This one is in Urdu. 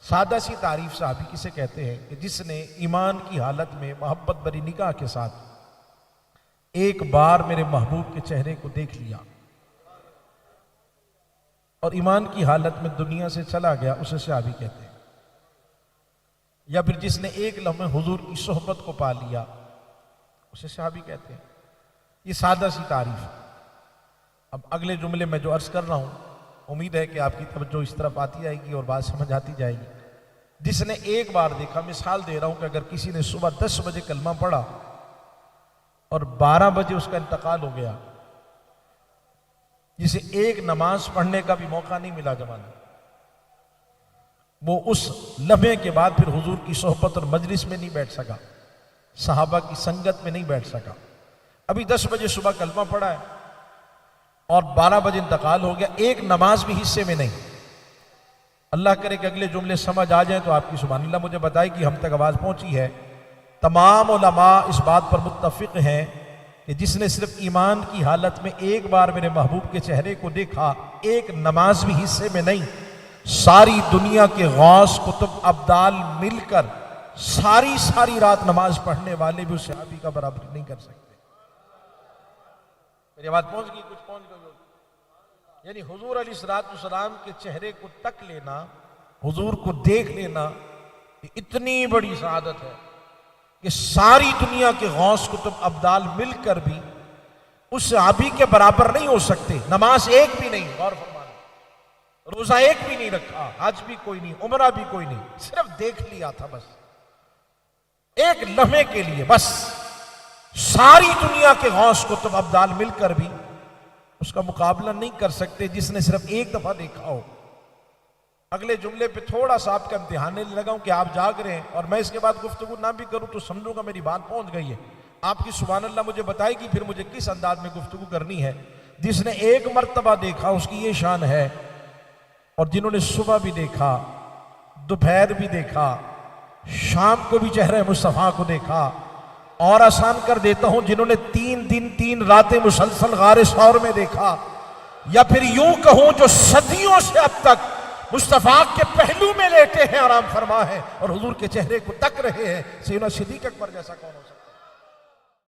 سادہ سی تعریف صحابی کسے کہتے ہیں کہ جس نے ایمان کی حالت میں محبت بری نگاہ کے ساتھ ایک بار میرے محبوب کے چہرے کو دیکھ لیا اور ایمان کی حالت میں دنیا سے چلا گیا، اسے صحابی کہتے ہیں۔ یا پھر جس نے ایک لمحے حضور کی صحبت کو پا لیا، اسے صحابی کہتے ہیں۔ یہ سادہ سی تعریف ہے۔ اب اگلے جملے میں جو عرض کر رہا ہوں، امید ہے کہ آپ کی توجہ اس طرف آتی جائے گی اور بات سمجھ آتی جائے گی۔ جس نے ایک بار دیکھا، مثال دے رہا ہوں کہ اگر کسی نے صبح 10 بجے کلمہ پڑھا اور 12 بجے اس کا انتقال ہو گیا، جسے ایک نماز پڑھنے کا بھی موقع نہیں ملا زمانے، وہ اس لمحے کے بعد پھر حضور کی صحبت اور مجلس میں نہیں بیٹھ سکا، صحابہ کی سنگت میں نہیں بیٹھ سکا۔ ابھی 10 بجے صبح کلمہ پڑھا ہے اور 12 بجے انتقال ہو گیا، ایک نماز بھی حصے میں نہیں۔ اللہ کرے کہ اگلے جملے سمجھ آ جائیں تو آپ کی سبحان اللہ مجھے بتائے کہ ہم تک آواز پہنچی ہے۔ تمام علماء اس بات پر متفق ہیں کہ جس نے صرف ایمان کی حالت میں ایک بار میرے محبوب کے چہرے کو دیکھا، ایک نماز بھی حصے میں نہیں، ساری دنیا کے غوث کتب ابدال مل کر ساری رات نماز پڑھنے والے بھی اس صحابی کا برابر نہیں کر سکتے۔ میری بات پہنچ گئی؟ کچھ پہنچ گئی ہوگی۔ یعنی حضور علیہ السلام کے چہرے کو تک لینا، حضور کو دیکھ لینا، یہ اتنی بڑی سعادت ہے کہ ساری دنیا کے غوث کتب ابدال مل کر بھی اس صحابی کے برابر نہیں ہو سکتے۔ نماز ایک بھی نہیں، غور فرمانا، روزہ ایک بھی نہیں رکھا، حج بھی کوئی نہیں، عمرہ بھی کوئی نہیں، صرف دیکھ لیا تھا بس ایک لمحے کے لیے۔ بس ساری دنیا کے غوث کتب ابدال مل کر بھی اس کا مقابلہ نہیں کر سکتے جس نے صرف ایک دفعہ دیکھا ہو۔ اگلے جملے پہ تھوڑا سا آپ کا امتحان لینے لگا ہوں کہ آپ جاگ رہے ہیں اور میں اس کے بعد گفتگو نہ بھی کروں تو سمجھوں گا میری بات پہنچ گئی ہے۔ آپ کی سبحان اللہ مجھے بتائے گی پھر مجھے کس انداز میں گفتگو کرنی ہے۔ جس نے ایک مرتبہ دیکھا اس کی یہ شان ہے، اور جنہوں نے صبح بھی دیکھا، دوپہر بھی دیکھا، شام کو بھی چہرہ مصطفیٰ کو دیکھا، اور آسان کر دیتا ہوں جنہوں نے 3 دن 3 راتیں مسلسل غار ثور میں دیکھا، یا پھر یوں کہوں جو صدیوں سے اب تک مصطفیٰ کے پہلو میں لیٹے ہیں، آرام فرما ہے اور حضور کے چہرے کو تک رہے ہیں، سیدنا صدیق اکبر جیسا کون ہو سکتا ہے؟